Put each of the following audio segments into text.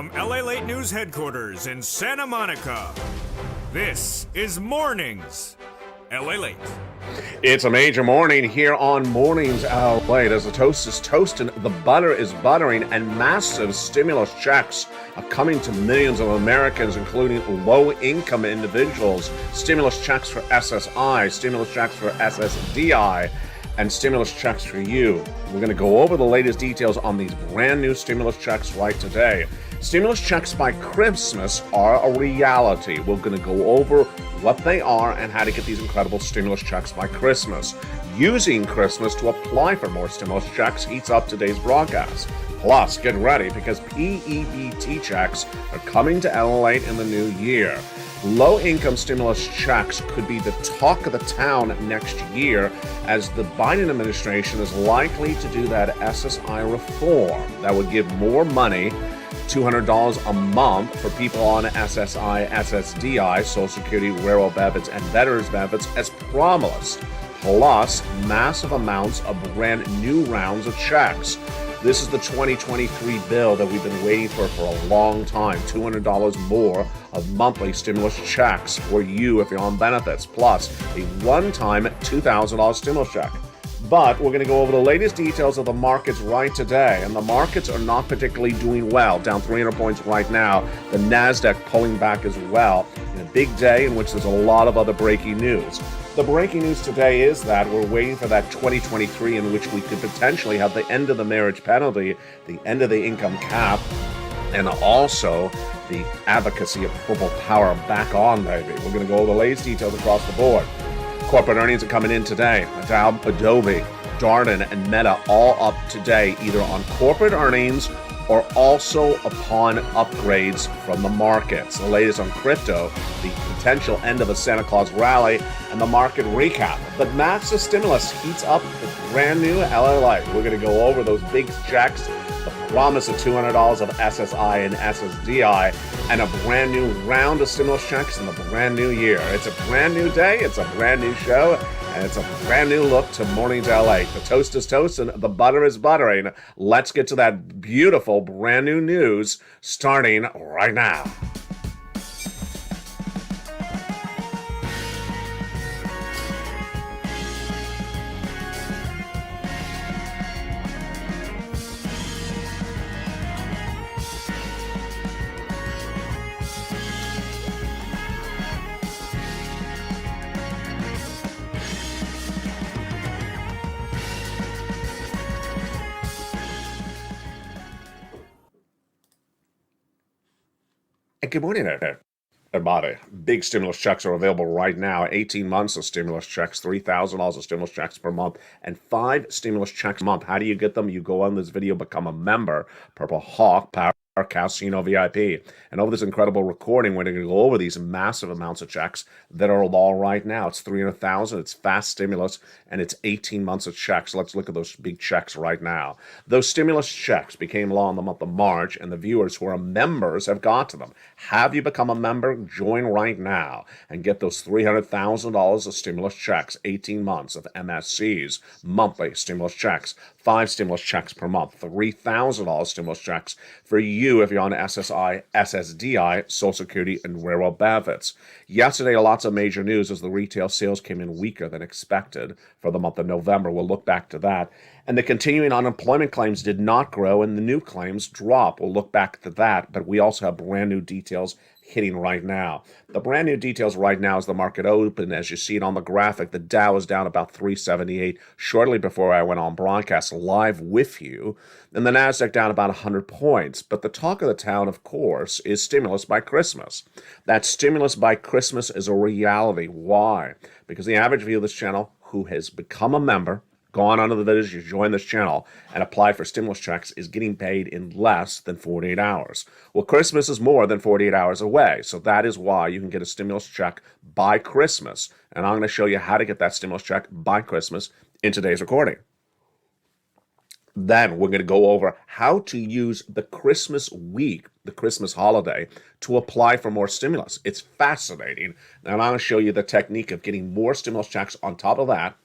From LA Late News headquarters in Santa Monica, this is Mornings LA Late. It's a major morning here on Mornings LA. As the toast is toasting, the butter is buttering, and massive stimulus checks are coming to millions of Americans, including low-income individuals. Stimulus checks for SSI, stimulus checks for SSDI, and stimulus checks for you. We're going to go over the latest details on these brand new stimulus checks right today. Stimulus checks by Christmas are a reality. We're going to go over what they are and how to get these incredible stimulus checks by Christmas. Using Christmas to apply for more stimulus checks heats up today's broadcast. Plus, get ready because PEBT checks are coming to LA in the new year. Low-income stimulus checks could be the talk of the town next year, as the Biden administration is likely to do that SSI reform that would give more money, $200 a month for people on SSI, SSDI, Social Security, railroad benefits, and veterans benefits as promised, plus massive amounts of brand new rounds of checks. This is the 2023 bill that we've been waiting for a long time. $200 more of monthly stimulus checks for you if you're on benefits, plus a one-time $2,000 stimulus check. But we're going to go over the latest details of the markets right today, and the markets are not particularly doing well, down 300 points right now. The NASDAQ pulling back as well in a big day in which there's a lot of other breaking news. The breaking news today is that we're waiting for that 2023 in which we could potentially have the end of the marriage penalty, the end of the income cap, and also the advocacy of purple power back on, baby. We're going to go over the latest details across the board. Corporate earnings are coming in today. Adobe, Darden, and Meta all up today, either on corporate earnings or also upon upgrades from the markets. The latest on crypto, the potential end of the Santa Claus rally, and the market recap. But massive stimulus heats up the brand new LA Life. We're going to go over those big checks, the promise of $200 of SSI and SSDI, and a brand new round of stimulus checks in the brand new year. It's a brand new day, it's a brand new show, and it's a brand new look to Mornings LA. The toast is toasting, the butter is buttering. Let's get to that beautiful brand new news starting right now. Good morning, everybody. Big stimulus checks are available right now. 18 months of stimulus checks, $3,000 of stimulus checks per month, and 5 stimulus checks a month. How do you get them? You go on this video, become a member, Purple Hawk, Power Casino VIP. And over this incredible recording, we're going to go over these massive amounts of checks that are law right now. It's 300,000, it's fast stimulus, and it's 18 months of checks. Let's look at those big checks right now. Those stimulus checks became law in the month of March, and the viewers who are members have got to them. Have you become a member? Join right now and get those $300,000 of stimulus checks, 18 months of MSCs, monthly stimulus checks, 5 stimulus checks per month, $3,000 stimulus checks for you if you're on SSI, SSDI, Social Security, and railroad benefits. Yesterday, lots of major news as the retail sales came in weaker than expected for the month of November. We'll look back to that. And the continuing unemployment claims did not grow, and the new claims drop. We'll look back to that, but we also have brand new details hitting right now. The brand new details right now is the market open. As you see it on the graphic, the Dow is down about 378 shortly before I went on broadcast live with you, and the NASDAQ down about 100 points. But the talk of the town, of course, is stimulus by Christmas. That stimulus by Christmas is a reality. Why? Because the average viewer of this channel who has become a member, gone onto the videos, you join this channel, and apply for stimulus checks is getting paid in less than 48 hours. Well, Christmas is more than 48 hours away, so that is why you can get a stimulus check by Christmas. And I'm going to show you how to get that stimulus check by Christmas in today's recording. Then we're going to go over how to use the Christmas week, the Christmas holiday, to apply for more stimulus. It's fascinating. And I'm going to show you the technique of getting more stimulus checks on top of that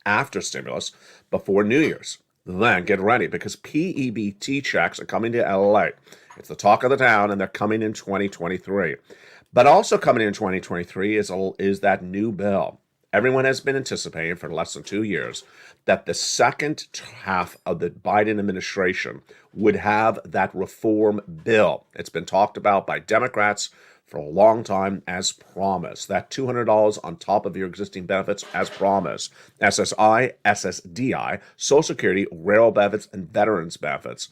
after stimulus before New Year's. then get ready because PEBT checks are coming to LA. It's the talk of the town, and they're coming in 2023. But also coming in 2023 is that new bill. Everyone has been anticipating for less than 2 years that the second half of the Biden administration would have that reform bill. It's been talked about by Democrats for a long time as promised. That $200 on top of your existing benefits as promised. SSI, SSDI, Social Security, railroad benefits, and veterans benefits.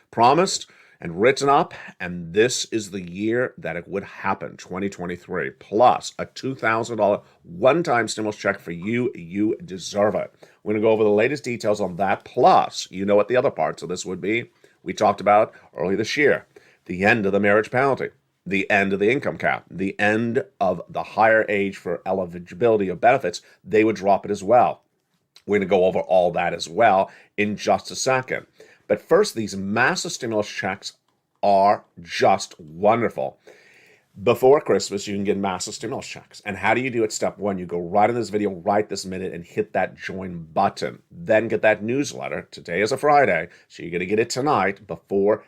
Promised and written up, and this is the year that it would happen, 2023, plus a $2,000 one-time stimulus check for you. You deserve it. We're going to go over the latest details on that, plus you know what the other parts of this would be. We talked about early this year, the end of the marriage penalty, the end of the income cap, the end of the higher age for eligibility of benefits. They would drop it as well. We're going to go over all that as well in just a second. But first, these massive stimulus checks are just wonderful. Before Christmas, you can get massive stimulus checks. And how do you do it? Step one, you go right in this video right this minute and hit that join button. Then get that newsletter. Today is a Friday, so you're going to get it tonight before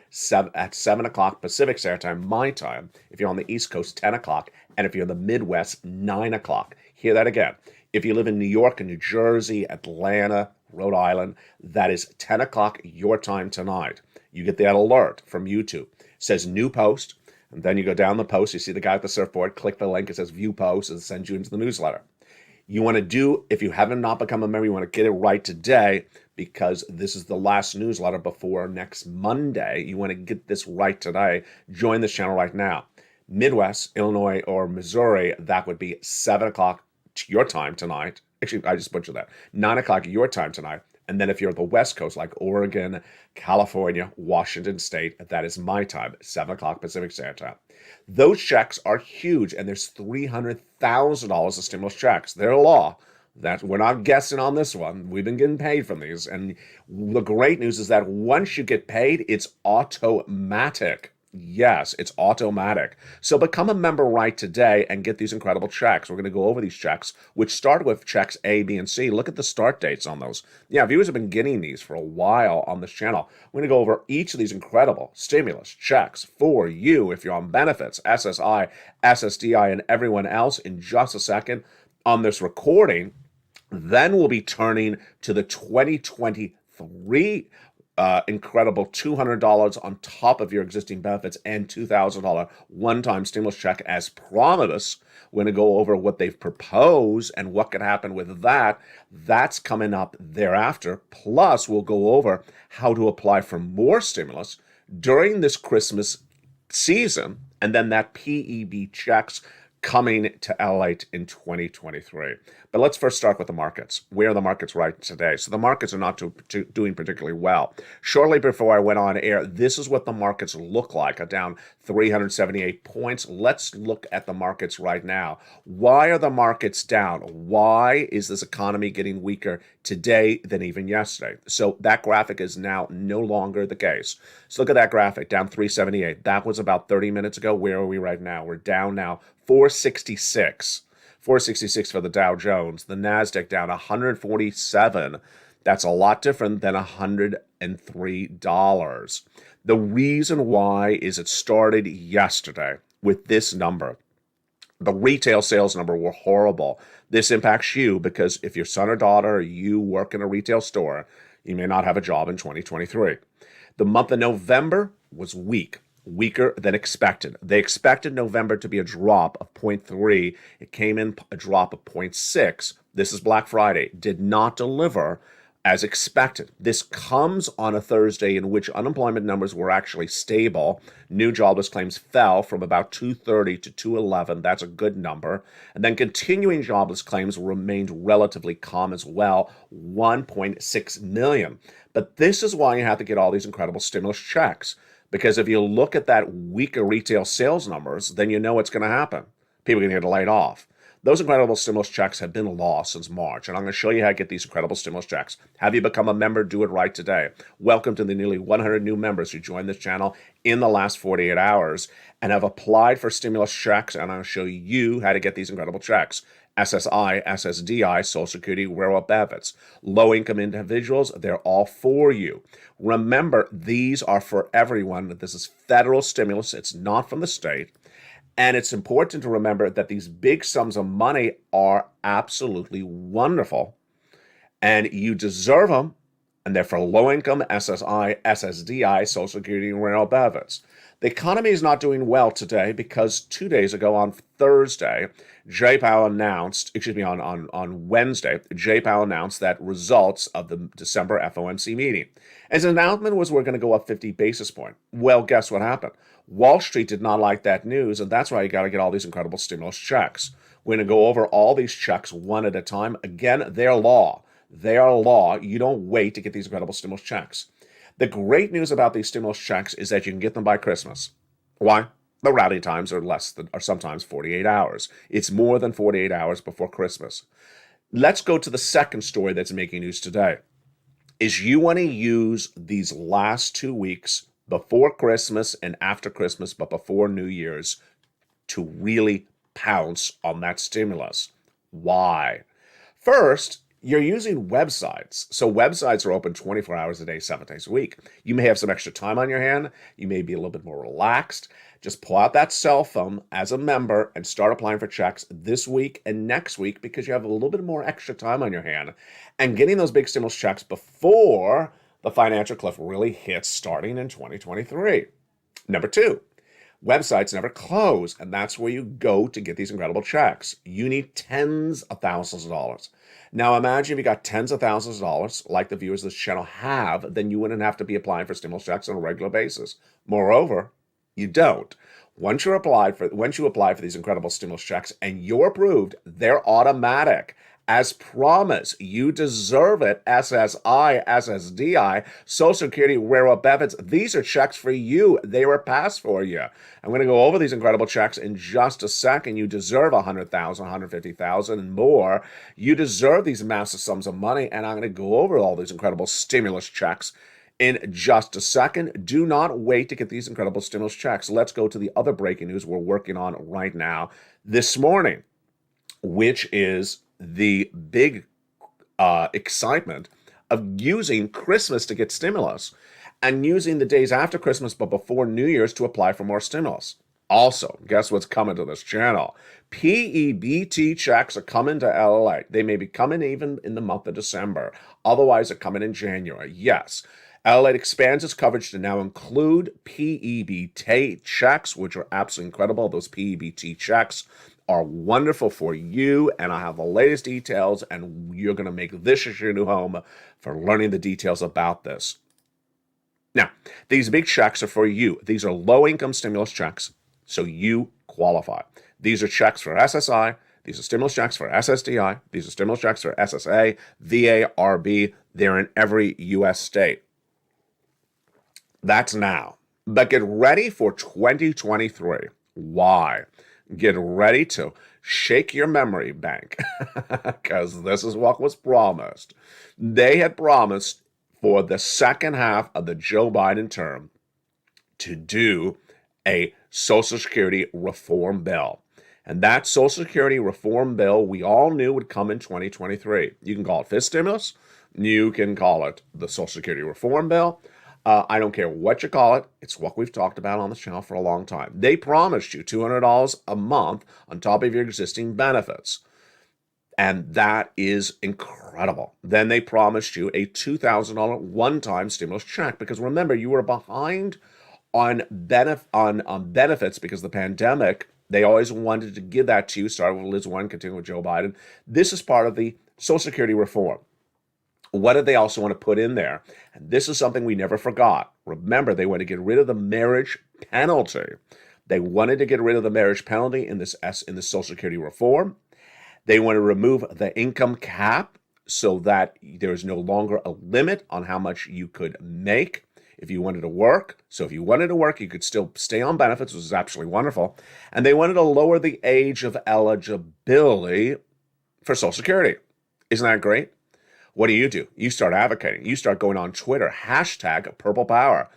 at 7 o'clock Pacific Standard Time, my time. If you're on the East Coast, 10 o'clock. And if you're in the Midwest, 9 o'clock. Hear that again. If you live in New York and New Jersey, Atlanta, Rhode Island, that is 10 o'clock your time tonight. You get that alert from YouTube. It says new post, and then you go down the post, you see the guy at the surfboard, click the link, it says view post, and it sends you into the newsletter. You want to do, if you haven't not become a member, you want to get it right today because this is the last newsletter before next Monday. You want to get this right today. Join this channel right now. Midwest, Illinois, or Missouri, that would be 7 o'clock your time tonight. Actually, I just butchered that. 9 o'clock your time tonight. And then if you're the West Coast, like Oregon, California, Washington State, that is my time, 7 o'clock Pacific Standard Time. Those checks are huge, and there's $300,000 of stimulus checks. They're law. That we're not guessing on this one. We've been getting paid from these. And the great news is that once you get paid, it's automatic. Yes, it's automatic. So become a member right today and get these incredible checks. We're going to go over these checks, which start with checks A, B, and C. Look at the start dates on those. Yeah, viewers have been getting these for a while on this channel. We're going to go over each of these incredible stimulus checks for you if you're on benefits, SSI, SSDI, and everyone else in just a second on this recording. Then we'll be turning to the 2023 incredible $200 on top of your existing benefits and $2,000 one-time stimulus check as promised. We're going to go over what they've proposed and what could happen with that. That's coming up thereafter. Plus, we'll go over how to apply for more stimulus during this Christmas season, and then that PEB checks coming to LA in 2023. But let's first start with the markets. Where are the markets right today? So the markets are not doing particularly well. Shortly before I went on air, this is what the markets look like, down 378 points. Let's look at the markets right now. Why are the markets down? Why is this economy getting weaker today than even yesterday? So that graphic is now no longer the case. So look at that graphic, down 378. That was about 30 minutes ago. Where are we right now? We're down now 466. 466 for the Dow Jones. The NASDAQ down 147. That's a lot different than $103. The reason why is it started yesterday with this number. The retail sales number were horrible. This impacts you because if your son or daughter or you work in a retail store, you may not have a job in 2023. The month of November was weak. Weaker than expected. They expected November to be a drop of 0.3. It came in a drop of 0.6. This is Black Friday. Did not deliver as expected. This comes on a Thursday in which unemployment numbers were actually stable. New jobless claims fell from about 230 to 211. That's a good number. And then continuing jobless claims remained relatively calm as well, 1.6 million. But this is why you have to get all these incredible stimulus checks. Because if you look at that weaker retail sales numbers, then you know what's going to happen. People are going to get laid off. Those incredible stimulus checks have been lost since March, and I'm going to show you how to get these incredible stimulus checks. Have you become a member? Do it right today. Welcome to the nearly 100 new members who joined this channel in the last 48 hours and have applied for stimulus checks, and I'm going to show you how to get these incredible checks. SSI, SSDI, Social Security, rural benefits. Low-income individuals, they're all for you. Remember, these are for everyone. This is federal stimulus. It's not from the state. And it's important to remember that these big sums of money are absolutely wonderful, and you deserve them, and they're for low-income SSI, SSDI, Social Security, and rural benefits. The economy is not doing well today because 2 days ago on Thursday, Jay Powell announced, on Wednesday, Jay Powell announced that results of the December FOMC meeting. His announcement was we're going to go up 50 basis points. Well, guess what happened? Wall Street did not like that news, and that's why you got to get all these incredible stimulus checks. We're going to go over all these checks one at a time. Again, they're law. They are law. You don't wait to get these incredible stimulus checks. The great news about these stimulus checks is that you can get them by Christmas. Why? The routing times are sometimes 48 hours. It's more than 48 hours before Christmas. Let's go to the second story that's making news today. Is you want to use these last 2 weeks before Christmas and after Christmas, but before New Year's, to really pounce on that stimulus. Why? First, you're using websites. So websites are open 24 hours a day, 7 days a week. You may have some extra time on your hand. You may be a little bit more relaxed. Just pull out that cell phone as a member and start applying for checks this week and next week because you have a little bit more extra time on your hand and getting those big stimulus checks before the financial cliff really hits starting in 2023. Number two, websites never close, and that's where you go to get these incredible checks. You need tens of thousands of dollars. Now imagine if you got tens of thousands of dollars, like the viewers of this channel have, then you wouldn't have to be applying for stimulus checks on a regular basis. Moreover, you don't. Once you apply for these incredible stimulus checks and you're approved, they're automatic. As promised, you deserve it. SSI, SSDI, Social Security, rural benefits. These are checks for you. They were passed for you. I'm going to go over these incredible checks in just a second. You deserve $100,000, $150,000 and more. You deserve these massive sums of money, and I'm going to go over all these incredible stimulus checks in just a second. Do not wait to get these incredible stimulus checks. Let's go to the other breaking news we're working on right now this morning, which is the big excitement of using Christmas to get stimulus and using the days after Christmas but before New Year's to apply for more stimulus. Also, guess what's coming to this channel? PEBT checks are coming to LA. They may be coming even in the month of December. Otherwise, they're coming in January. Yes. LA expands its coverage to now include PEBT checks, which are absolutely incredible. Those PEBT checks are wonderful for you, and I have the latest details, and you're going to make this your new home for learning the details about this. Now, these big checks are for you. These are low-income stimulus checks, so you qualify. These are checks for SSI. These are stimulus checks for SSDI. These are stimulus checks for SSA, VA, RB. They're in every U.S. state. That's now. But get ready for 2023. Why? Get ready to shake your memory bank because this is what was promised. They had promised for the second half of the Joe Biden term to do a Social Security reform bill. And that Social Security reform bill we all knew would come in 2023. You can call it fifth stimulus. You can call it the Social Security reform bill. I don't care what you call it. It's what we've talked about on the channel for a long time. They promised you $200 a month on top of your existing benefits. And that is incredible. Then they promised you a $2,000 one-time stimulus check. Because remember, you were behind on benefits because of the pandemic. They always wanted to give that to you. Started with Liz Warren, continuing with Joe Biden. This is part of the Social Security reform. What did they also want to put in there? And this is something we never forgot. Remember, they want to get rid of the marriage penalty. They wanted to get rid of the marriage penalty in this Social Security reform. They want to remove the income cap so that there is no longer a limit on how much you could make if you wanted to work. So if you wanted to work, you could still stay on benefits, which is absolutely wonderful. And they wanted to lower the age of eligibility for Social Security. Isn't that great? What do? You start advocating. You start going on Twitter, hashtag Purple Power.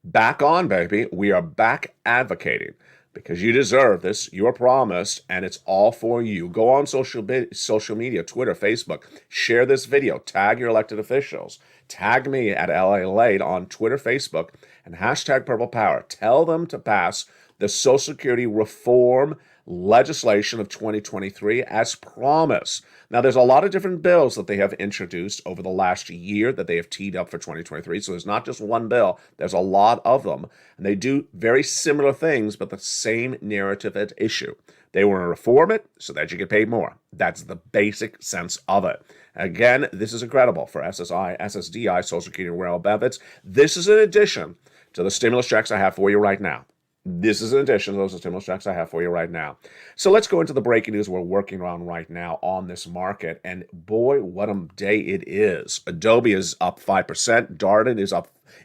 Back on, baby. We are back advocating. because you deserve this. You are promised, and it's all for you. Go on social media, Twitter, Facebook, share this video, tag your elected officials, tag me at LA Late on Twitter, Facebook, and hashtag Purple Power. Tell them to pass the Social Security reform legislation of 2023 as promised. Now, there's a lot of different bills that they have introduced over the last year that they have teed up for 2023. So there's not just one bill, there's a lot of them. And they do very similar things, but the same narrative at issue. They want to reform it so that you get paid more. That's the basic sense of it. Again, this is incredible for SSI, SSDI, Social Security and Rail benefits. This is in addition to the stimulus checks I have for you right now. This is in addition to those stimulus checks I have for you right now. So let's go into the breaking news we're working on right now on this market. And boy, what a day it is. Adobe is up 5%, Darden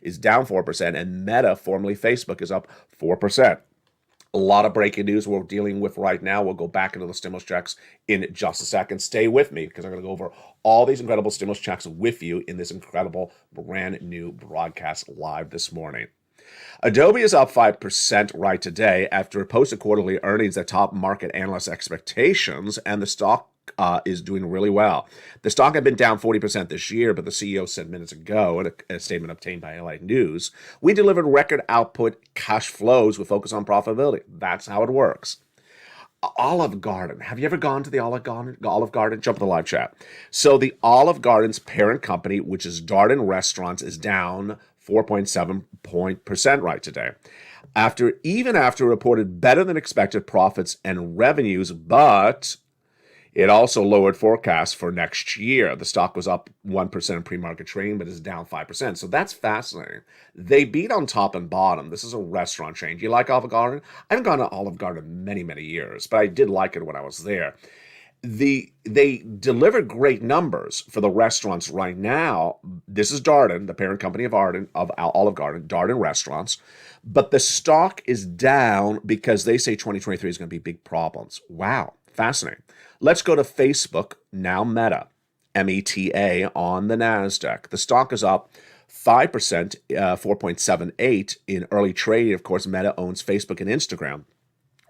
is down 4%, and Meta, formerly Facebook, is up 4%. A lot of breaking news we're dealing with right now. We'll go back into the stimulus checks in just a second. Stay with me because I'm going to go over all these incredible stimulus checks with you in this incredible brand new broadcast live this morning. Adobe is up 5% right today after it posted quarterly earnings that top market analyst expectations, and the stock is doing really well. The stock had been down 40% this year, but the CEO said minutes ago in a statement obtained by LA News, we delivered record output cash flows with focus on profitability. That's how it works. Olive Garden. Have you ever gone to the Olive Garden? Jump in the live chat. So the Olive Garden's parent company, which is Darden Restaurants, is down 4.7% right today. Even after reported better than expected profits and revenues, but it also lowered forecasts for next year. The stock was up 1% in pre-market trading, but is down 5%. So that's fascinating. They beat on top and bottom. This is a restaurant chain. Do you like Olive Garden? I haven't gone to Olive Garden in many, many years, but I did like it when I was there. They delivered great numbers for the restaurants right now. This is Darden, the parent company of Olive Garden, Darden Restaurants. But the stock is down because they say 2023 is going to be big problems. Wow, fascinating. Let's go to Facebook, now Meta, META on the NASDAQ. The stock is up 5%, 4.78 in early trading. Of course, Meta owns Facebook and Instagram.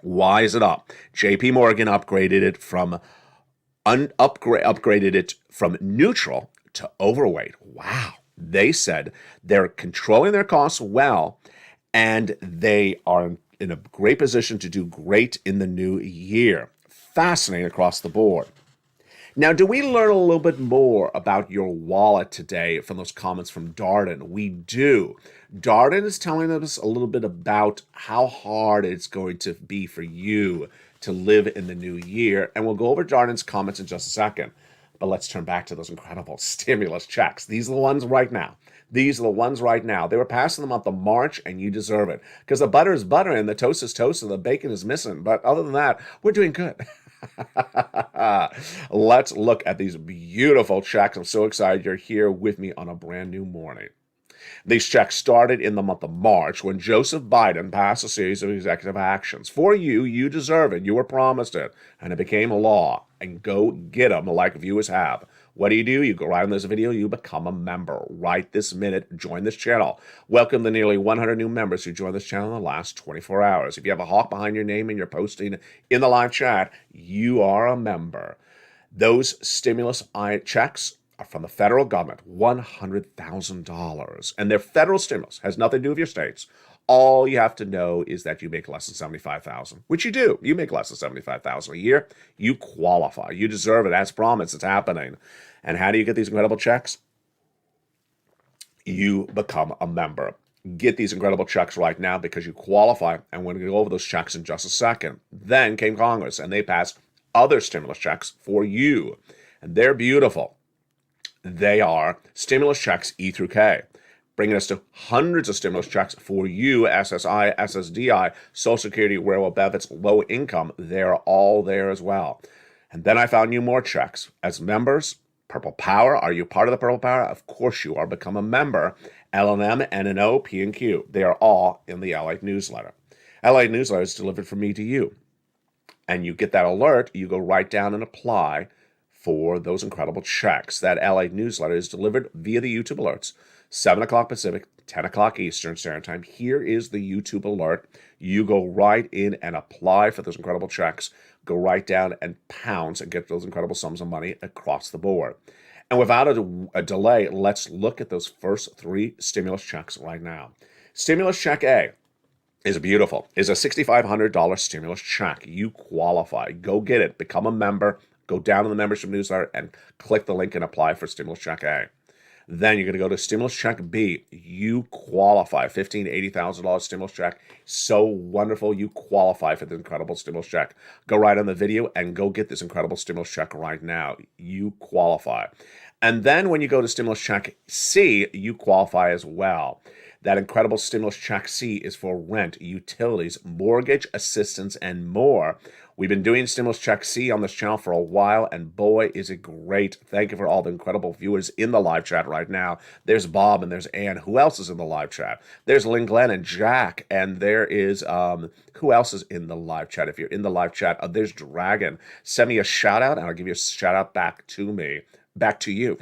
Why is it up? JP Morgan upgraded it from neutral to overweight. Wow. They said they're controlling their costs well, and they are in a great position to do great in the new year. Fascinating across the board. Now, do we learn a little bit more about your wallet today from those comments from Darden? We do. Darden is telling us a little bit about how hard it's going to be for you to live in the new year. And we'll go over Darden's comments in just a second. But let's turn back to those incredible stimulus checks. These are the ones right now. These are the ones right now. They were passed in the month of March, and you deserve it. Because the butter is butter, and the toast is toast, and the bacon is missing. But other than that, we're doing good. Let's look at these beautiful checks. I'm so excited you're here with me on a brand new morning. These checks started in the month of March when Joseph Biden passed a series of executive actions. For you, you deserve it. You were promised it, and it became a law. And go get them like viewers have. What do? You go right on this video, you become a member. Right this minute, join this channel. Welcome the nearly 100 new members who joined this channel in the last 24 hours. If you have a hawk behind your name and you're posting in the live chat, you are a member. Those stimulus checks are from the federal government, $100,000. And their federal stimulus has nothing to do with your states. All you have to know is that you make less than $75,000, which you do. You make less than $75,000 a year. You qualify. You deserve it. As promised, it's happening. And how do you get these incredible checks? You become a member. Get these incredible checks right now because you qualify. And we're going to go over those checks in just a second. Then came Congress, and they passed other stimulus checks for you. And they're beautiful. They are stimulus checks E through K, bringing us to hundreds of stimulus checks for you, SSI, SSDI, Social Security, Railroad benefits, low income. They're all there as well. And then I found you more checks. As members, Purple Power. Are you part of the Purple Power? Of course you are. Become a member. L&M, NNO, P&Q. They are all in the LA newsletter. LA newsletter is delivered from me to you. And you get that alert. You go right down and apply for those incredible checks. That LA newsletter is delivered via the YouTube alerts. 7 o'clock Pacific, 10 o'clock Eastern Standard Time. Here is the YouTube alert. You go right in and apply for those incredible checks. Go right down and pounce and get those incredible sums of money across the board. And without a delay, let's look at those first 3 stimulus checks right now. Stimulus check A is beautiful. Is a $6,500 stimulus check. You qualify. Go get it. Become a member. Go down to the membership newsletter and click the link and apply for stimulus check A. Then you're going to go to stimulus check B. You qualify. $15,000 to $80,000 stimulus check. So wonderful. You qualify for the incredible stimulus check. Go right on the video and go get this incredible stimulus check right now. You qualify. And then when you go to stimulus check C, you qualify as well. That incredible stimulus check C is for rent, utilities, mortgage assistance, and more. We've been doing stimulus check C on this channel for a while, and boy, is it great. Thank you for all the incredible viewers in the live chat right now. There's Bob and there's Ann. Who else is in the live chat? There's Lynn Glenn and Jack, and there is, who else is in the live chat? If you're in the live chat, there's Dragon. Send me a shout out, and I'll give you a shout out back to me. Back to you.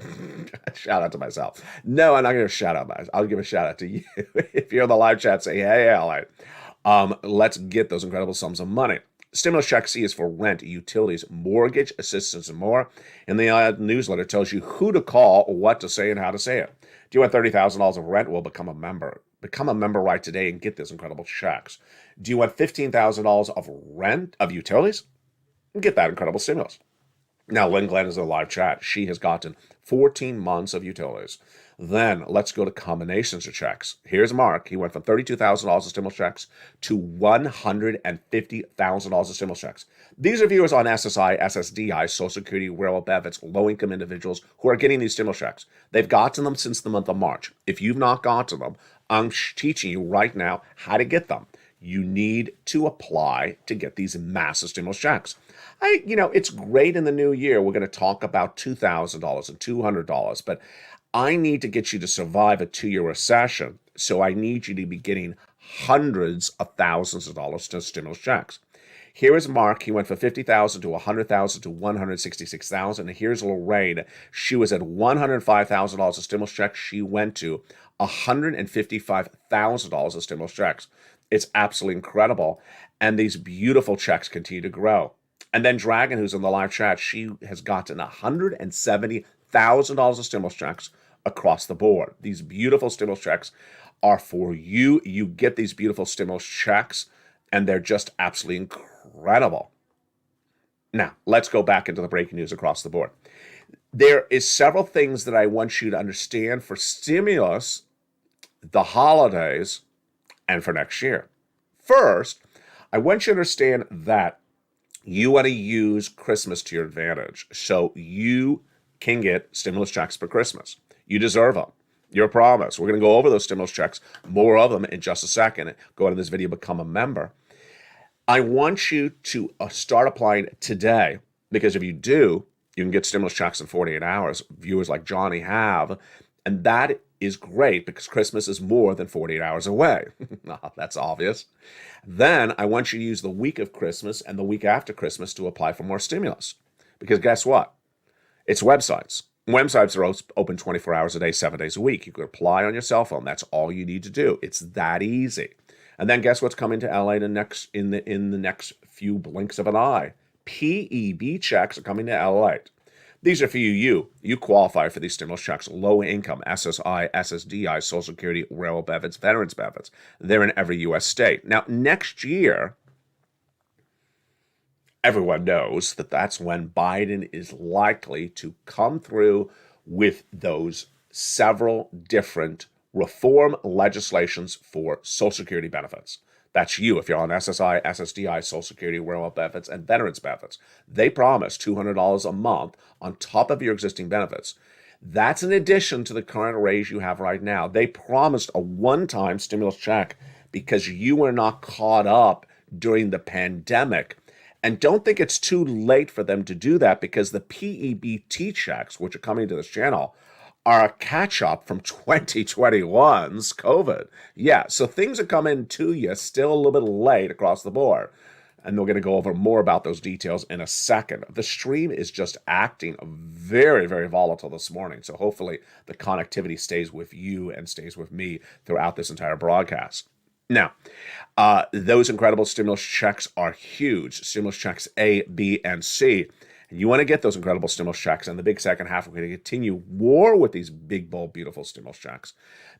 Shout out to myself. No, I'm not going to shout out myself. I'll give a shout out to you. If you're in the live chat, say, hey, Ally. Let's get those incredible sums of money. Stimulus check C is for rent, utilities, mortgage assistance, and more. And the newsletter tells you who to call, what to say, and how to say it. Do you want $30,000 of rent? Well, become a member. Become a member right today and get those incredible checks. Do you want $15,000 of rent, of utilities? Get that incredible stimulus. Now, Lynn Glenn is in the live chat. She has gotten 14 months of utilities. Then let's go to combinations of checks. Here's Mark. He went from $32,000 of stimulus checks to $150,000 of stimulus checks. These are viewers on SSI, SSDI, Social Security, railroad benefits, low-income individuals who are getting these stimulus checks. They've gotten them since the month of March. If you've not gotten them, I'm teaching you right now how to get them. You need to apply to get these massive stimulus checks. It's great in the new year. We're going to talk about $2,000 and $200, but I need to get you to survive a 2-year recession. So I need you to be getting hundreds of thousands of dollars to stimulus checks. Here is Mark. He went from $50,000 to $100,000 to $166,000. And here's Lorraine. She was at $105,000 of stimulus checks. She went to $155,000 of stimulus checks. It's absolutely incredible. And these beautiful checks continue to grow. And then Dragon, who's in the live chat, she has gotten $170,000 of stimulus checks across the board. These beautiful stimulus checks are for you. You get these beautiful stimulus checks, and they're just absolutely incredible. Now, let's go back into the breaking news across the board. There is several things that I want you to understand for stimulus, the holidays, and for next year. First, I want you to understand that you want to use Christmas to your advantage so you can get stimulus checks for Christmas. You deserve them. Your promise. We're going to go over those stimulus checks, more of them in just a second. Go into this video, become a member. I want you to start applying today, because if you do, you can get stimulus checks in 48 hours. Viewers like Johnny have, and that is great because Christmas is more than 48 hours away. That's obvious. Then I want you to use the week of Christmas and the week after Christmas to apply for more stimulus. Because guess what? It's websites. Websites are open 24 hours a day, 7 days a week. You can apply on your cell phone. That's all you need to do. It's that easy. And then guess what's coming to LA in the next few blinks of an eye? PEB checks are coming to LA. These are for you. You qualify for these stimulus checks. Low income, SSI, SSDI, Social Security, railroad benefits, veterans benefits. They're in every U.S. state. Now, next year, everyone knows that that's when Biden is likely to come through with those several different reform legislations for Social Security benefits. That's you if you're on SSI, SSDI, Social Security, railroad benefits, and veterans benefits. They promise $200 a month on top of your existing benefits. That's in addition to the current raise you have right now. They promised a one-time stimulus check because you were not caught up during the pandemic. And don't think it's too late for them to do that, because the PEBT checks, which are coming to this channel, are a catch-up from 2021's COVID. Yeah, so things are coming to you still a little bit late across the board. and we're going to go over more about those details in a second. The stream is just acting very, very volatile this morning, so hopefully the connectivity stays with you and stays with me throughout this entire broadcast. Now, those incredible stimulus checks are huge. Stimulus checks A, B, and C. And you want to get those incredible stimulus checks. In the big second half, we're going to continue more with these big, bold, beautiful stimulus checks.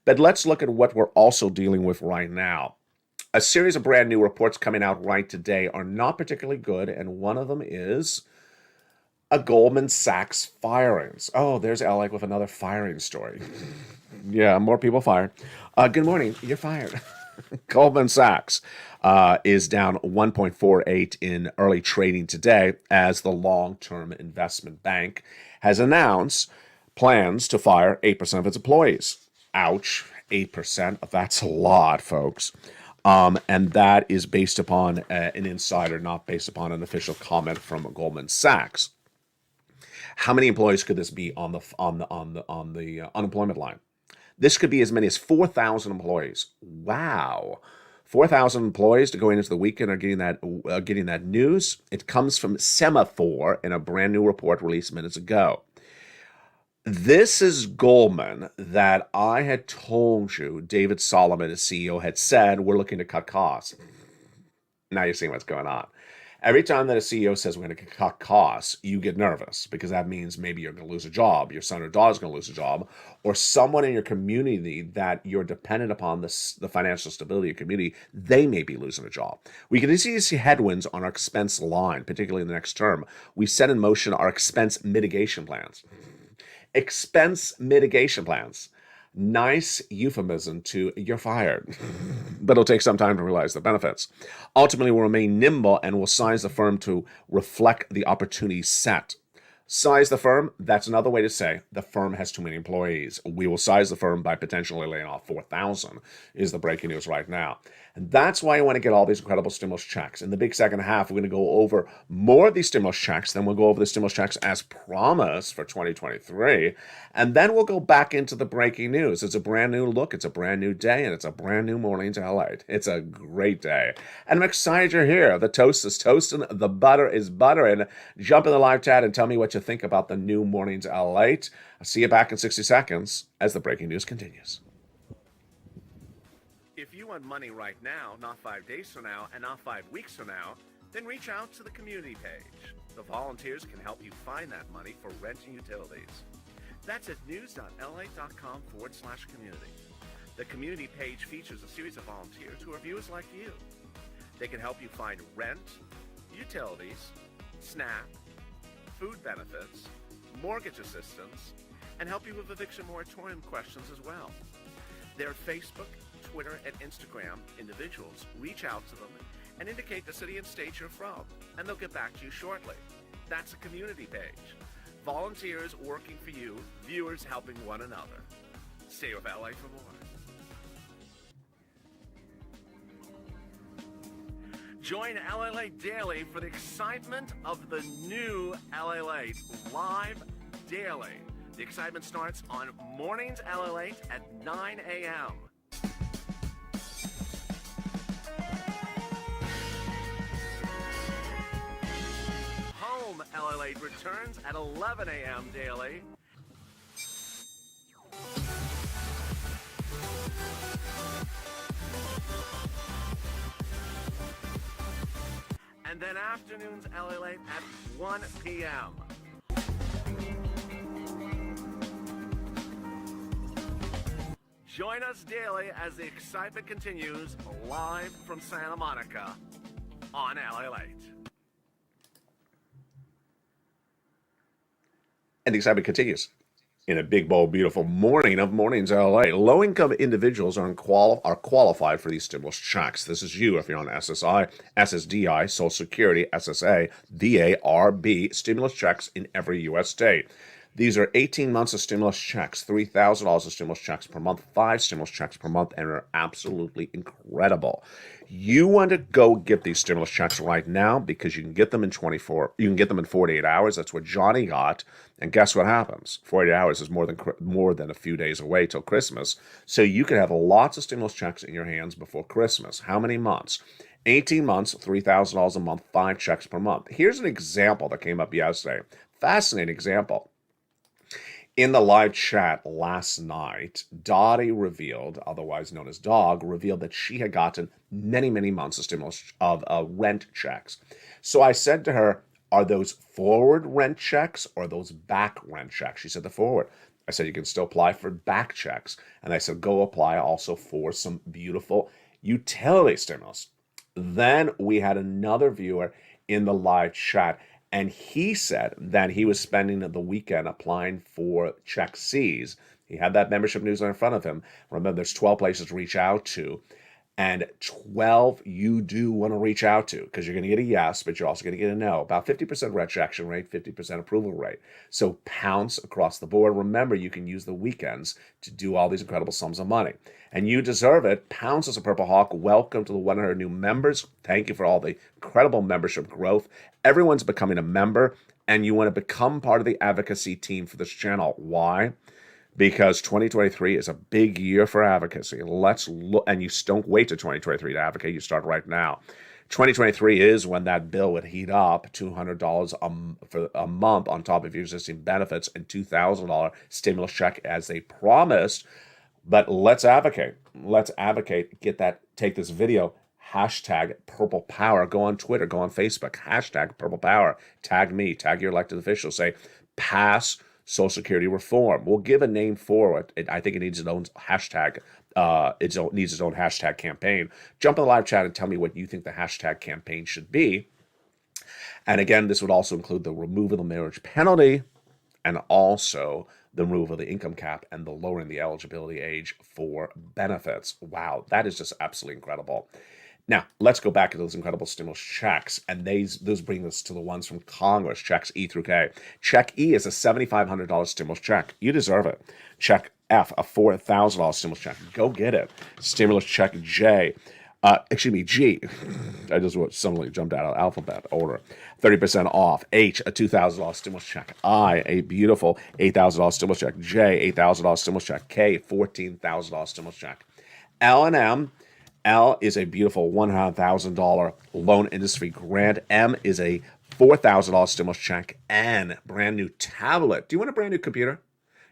But let's look at what we're also dealing with right now. A series of brand new reports coming out right today are not particularly good, and one of them is a Goldman Sachs firings. Oh, there's Alec with another firing story. Yeah, more people fired. Good morning. You're fired. Goldman Sachs is down 1.48 in early trading today as the long-term investment bank has announced plans to fire 8% of its employees. Ouch, 8%. That's a lot, folks. And that is based upon an insider, not based upon an official comment from Goldman Sachs. How many employees could this be on the unemployment line? This could be as many as 4,000 employees. Wow. 4,000 employees to go into the weekend are getting that news. It comes from Semaphore in a brand new report released minutes ago. This is Goldman that I had told you, David Solomon, the CEO, had said, we're looking to cut costs. Now you're seeing what's going on. Every time that a CEO says we're going to cut costs, you get nervous because that means maybe you're going to lose a job, your son or daughter's going to lose a job, or someone in your community that you're dependent upon the financial stability of your community, they may be losing a job. We can easily see headwinds on our expense line, particularly in the next term. We set in motion our expense mitigation plans. Expense mitigation plans. Nice euphemism to you're fired, but it'll take some time to realize the benefits. Ultimately, we'll remain nimble and will size the firm to reflect the opportunity set. Size the firm, that's another way to say the firm has too many employees. We will size the firm by potentially laying off 4,000 is the breaking news right now. And that's why I want to get all these incredible stimulus checks. In the big second half, we're going to go over more of these stimulus checks. Then we'll go over the stimulus checks as promised for 2023. And then we'll go back into the breaking news. It's a brand new look. It's a brand new day. And it's a brand new morning to LA. It's a great day. And I'm excited you're here. The toast is toasting. The butter is buttering. Jump in the live chat and tell me what you think about the new morning's LA. I'll see you back in 60 seconds as the breaking news continues. If you want money right now, not 5 days from now, and not 5 weeks from now, then reach out to the community page. The volunteers can help you find that money for rent and utilities. That's at news.la.com/community. The community page features a series of volunteers who are viewers like you. They can help you find rent, utilities, SNAP, food benefits, mortgage assistance, and help you with eviction moratorium questions as well. Their Facebook, Twitter, and Instagram individuals reach out to them and indicate the city and state you're from, and they'll get back to you shortly. That's a community page. Volunteers working for you, viewers helping one another. Stay with LA for more. Join LA Late Daily for the excitement of the new LA Late live daily. The excitement starts on mornings LA Late at 9 a.m. Home LA Late returns at 11 a.m. daily. And then afternoons LA Late at 1 p.m. Join us daily as the excitement continues live from Santa Monica on LA Late. And the excitement continues. In a big, bold, beautiful morning of mornings LA, low-income individuals are qualified for these stimulus checks. This is you if you're on SSI, SSDI, Social Security, SSA, VA, RB, stimulus checks in every U.S. state. These are 18 months of stimulus checks, $3,000 of stimulus checks per month, 5 stimulus checks per month, and are absolutely incredible. You want to go get these stimulus checks right now because you can get them in 48 hours. That's what Johnny got. And guess what happens? 48 hours is more than a few days away till Christmas. So you can have lots of stimulus checks in your hands before Christmas. How many months? 18 months, $3,000 a month, 5 checks per month. Here's an example that came up yesterday. Fascinating example. In the live chat last night, Dottie revealed, otherwise known as Dog, revealed that she had gotten many, many months of stimulus of rent checks. So I said to her, are those forward rent checks or those back rent checks? She said the forward. I said, you can still apply for back checks. And I said, go apply also for some beautiful utility stimulus. Then we had another viewer in the live chat, and he said that he was spending the weekend applying for check C's. He had that membership newsletter in front of him. Remember, there's 12 places to reach out to, and 12 you do want to reach out to, because you're going to get a yes, but you're also going to get a no. About 50% rejection rate, 50% approval rate. So pounce across the board. Remember, you can use the weekends to do all these incredible sums of money. And you deserve it. Pounce as a Purple Hawk. Welcome to the 100 new members. Thank you for all the incredible membership growth. Everyone's becoming a member, and you want to become part of the advocacy team for this channel. Why? Because 2023 is a big year for advocacy. Let's look, and you don't wait to 2023 to advocate. You start right now. 2023 is when that bill would heat up, $200 for a month on top of your existing benefits and $2,000 stimulus check as they promised. But let's advocate. Let's advocate. Get that. Take this video. Hashtag Purple Power. Go on Twitter. Go on Facebook. Hashtag Purple Power. Tag me. Tag your elected officials. Say, pass Social Security reform. We'll give a name for it. I think it needs its own hashtag. It needs its own hashtag campaign. Jump in the live chat and tell me what you think the hashtag campaign should be. And again, this would also include the removal of the marriage penalty and also the removal of the income cap and the lowering the eligibility age for benefits. Wow, that is just absolutely incredible. Now, let's go back to those incredible stimulus checks, and those bring us to the ones from Congress, checks E through K. Check E is a $7,500 stimulus check. You deserve it. Check F, a $4,000 stimulus check. Go get it. Stimulus check G. I just suddenly jumped out of alphabet order. 30% off. H, a $2,000 stimulus check. I, a beautiful $8,000 stimulus check. J, $8,000 stimulus check. K, $14,000 stimulus check. L and M. L is a beautiful $100,000 loan industry grant. M is a $4,000 stimulus check. N, brand new tablet. Do you want a brand new computer?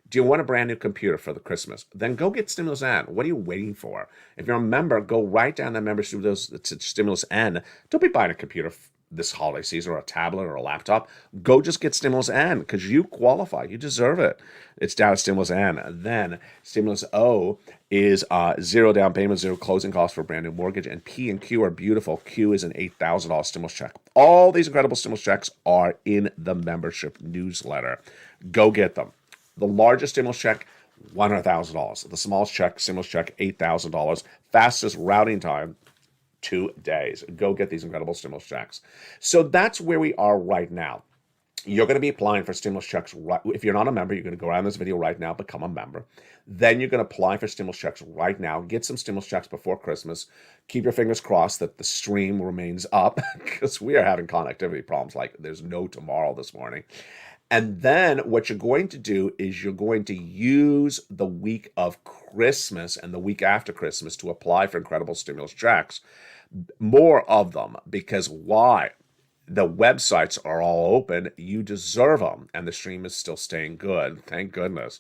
Do you want a brand new computer for the Christmas? Then go get Stimulus N. What are you waiting for? If you're a member, go right down that membership to Stimulus N. Don't be buying a computer this holiday season or a tablet or a laptop. Go just get Stimulus N because you qualify. You deserve it. It's down at Stimulus N. Then Stimulus O is zero down payment, zero closing costs for a brand new mortgage. And P and Q are beautiful. Q is an $8,000 stimulus check. All these incredible stimulus checks are in the membership newsletter. Go get them. The largest stimulus check, $100,000. The smallest check, stimulus check, $8,000. Fastest routing time, 2 days. Go get these incredible stimulus checks. So that's where we are right now. You're going to be applying for stimulus checks. If you're not a member, you're going to go around this video right now, become a member. Then you're going to apply for stimulus checks right now. Get some stimulus checks before Christmas. Keep your fingers crossed that the stream remains up because we are having connectivity problems like there's no tomorrow this morning. And then what you're going to do is you're going to use the week of Christmas and the week after Christmas to apply for incredible stimulus checks. More of them, because why? The websites are all open. You deserve them. And the stream is still staying good. Thank goodness.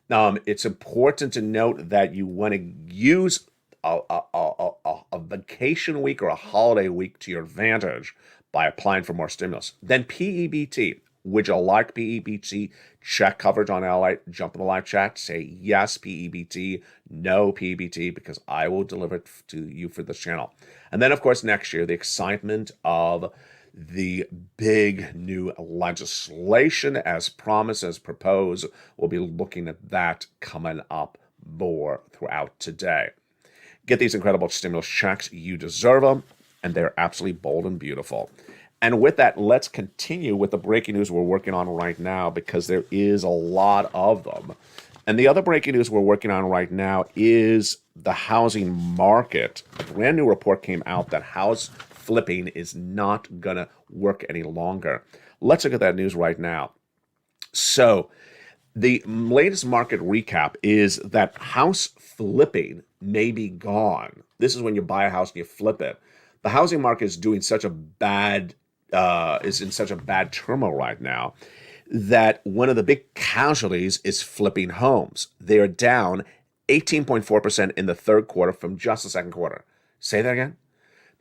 It's important to note that you want to use a vacation week or a holiday week to your advantage by applying for more stimulus. Then PEBT. Would you like PEBT check coverage on LA? Jump in the live chat, say yes, PEBT, no PEBT, because I will deliver it to you for this channel. And then, of course, next year, the excitement of the big new legislation as promised, as proposed. We'll be looking at that coming up more throughout today. Get these incredible stimulus checks. You deserve them, and they're absolutely bold and beautiful. And with that, let's continue with the breaking news we're working on right now because there is a lot of them. And the other breaking news we're working on right now is the housing market. A brand new report came out that house flipping is not going to work any longer. Let's look at that news right now. So the latest market recap is that house flipping may be gone. This is when you buy a house and you flip it. The housing market is doing such a bad, is in such a bad turmoil right now that one of the big casualties is flipping homes. They are down 18.4% in the third quarter from just the second quarter. Say that again.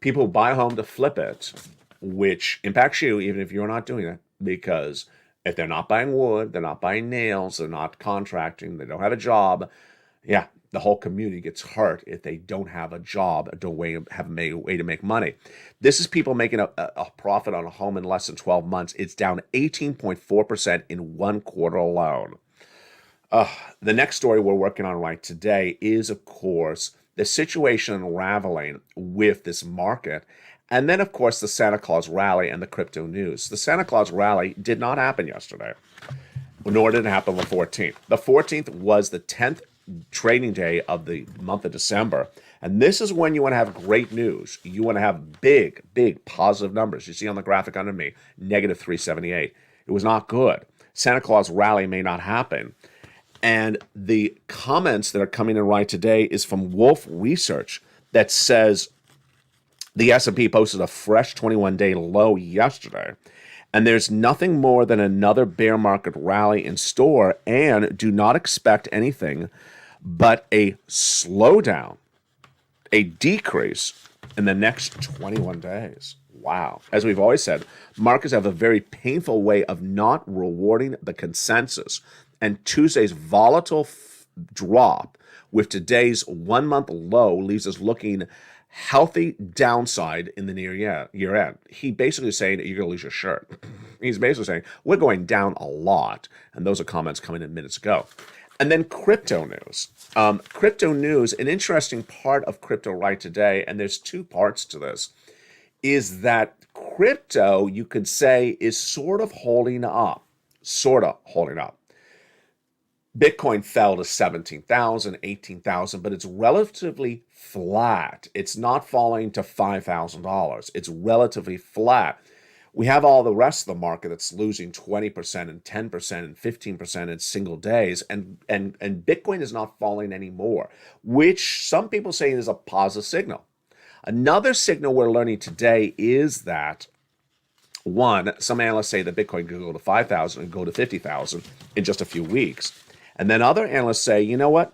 People buy a home to flip it, which impacts you even if you're not doing it, because if they're not buying wood, they're not buying nails, they're not contracting, they don't have a job, yeah, the whole community gets hurt if they don't have a job, have a way to make money. This is people making a profit on a home in less than 12 months. It's down 18.4% in one quarter alone. The next story we're working on right today is, of course, the situation unraveling with this market. And then, of course, the Santa Claus rally and the crypto news. The Santa Claus rally did not happen yesterday, nor did it happen the 14th. The 14th was the 10th trading day of the month of December. And this is when you want to have great news. You want to have big, big positive numbers. You see on the graphic under me, negative 378. It was not good. Santa Claus rally may not happen. And the comments that are coming in right today is from Wolf Research that says the S&P posted a fresh 21-day low yesterday. And there's nothing more than another bear market rally in store, and do not expect anything but a slowdown, a decrease in the next 21 days. Wow. As we've always said, markets have a very painful way of not rewarding the consensus. And Tuesday's volatile drop with today's 1 month low leaves us looking healthy downside in the near year end. He basically is saying you're going to lose your shirt. He's basically saying we're going down a lot. And those are comments coming in minutes ago. And then crypto news. Crypto news, an interesting part of crypto right today, and there's two parts to this, is that crypto, you could say, is sort of holding up. Bitcoin fell to 17,000, 18,000, but it's relatively flat. It's not falling to $5,000. It's relatively flat. We have all the rest of the market that's losing 20% and 10% and 15% in single days, and Bitcoin is not falling anymore, which some people say is a positive signal. Another signal we're learning today is that, one, some analysts say that Bitcoin could go to 5,000 and go to 50,000 in just a few weeks. And then other analysts say, you know what?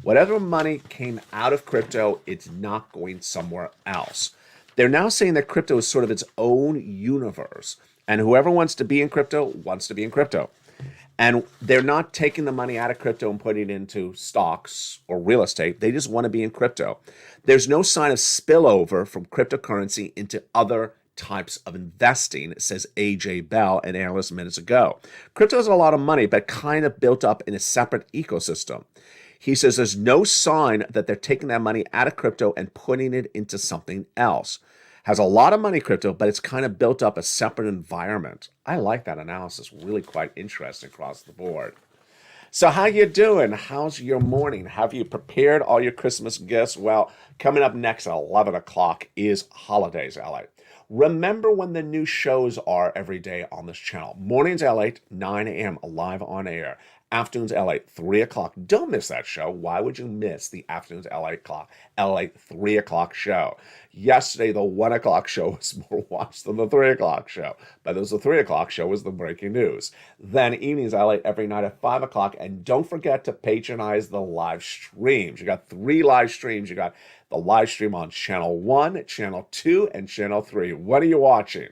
Whatever money came out of crypto, it's not going somewhere else. They're now saying that crypto is sort of its own universe. And whoever wants to be in crypto wants to be in crypto. And they're not taking the money out of crypto and putting it into stocks or real estate. They just want to be in crypto. There's no sign of spillover from cryptocurrency into other types of investing, says AJ Bell, an analyst minutes ago. Crypto is a lot of money, but kind of built up in a separate ecosystem. He says there's no sign that they're taking that money out of crypto and putting it into something else. Has a lot of money crypto, but it's kind of built up a separate environment. I like that analysis. Really quite interesting across the board. So how you doing? How's your morning? Have you prepared all your Christmas gifts? Well, coming up next at 11 o'clock is Holidays LA. Remember when the new shows are every day on this channel. Mornings LA, 9 a.m. live on air. Afternoons LA, 3 o'clock. Don't miss that show. Why would you miss the Afternoons LA 3 o'clock show? Yesterday, the 1 o'clock show was more watched than the 3 o'clock show. But the 3 o'clock show was the breaking news. Then Evenings LA every night at 5 o'clock. And don't forget to patronize the live streams. You got 3 live streams. You got the live stream on Channel 1, Channel 2, and Channel 3. What are you watching?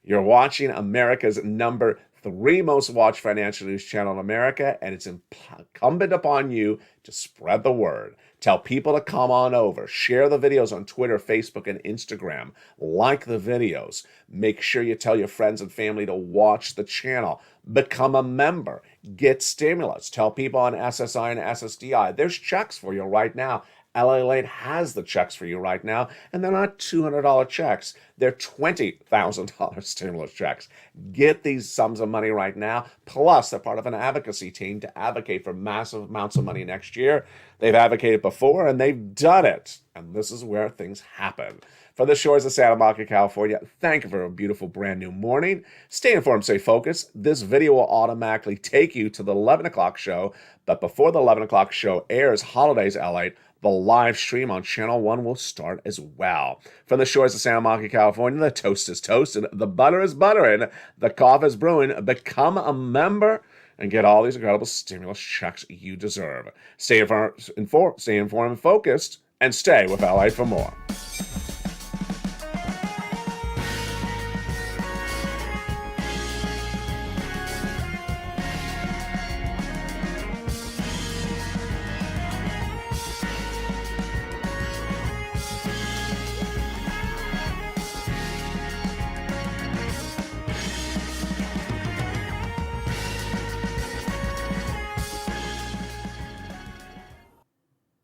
You're watching America's number 3 most watched financial news channel in America, and it's incumbent upon you to spread the word. Tell people to come on over. Share the videos on Twitter, Facebook, and Instagram. Like the videos. Make sure you tell your friends and family to watch the channel. Become a member. Get stimulus. Tell people on SSI and SSDI. There's checks for you right now. LA Late has the checks for you right now, and they're not $200 checks. They're $20,000 stimulus checks. Get these sums of money right now. Plus, they're part of an advocacy team to advocate for massive amounts of money next year. They've advocated before, and they've done it. And this is where things happen. From the shores of Santa Monica, California, thank you for a beautiful brand new morning. Stay informed, stay focused. This video will automatically take you to the 11 o'clock show. But before the 11 o'clock show airs, Holidays LA, The live stream on Channel 1 will start as well. From the shores of Santa Monica, California, the toast is toasting, the butter is buttering, the coffee is brewing. Become a member and get all these incredible stimulus checks you deserve. Stay informed and focused, and stay with LA for more.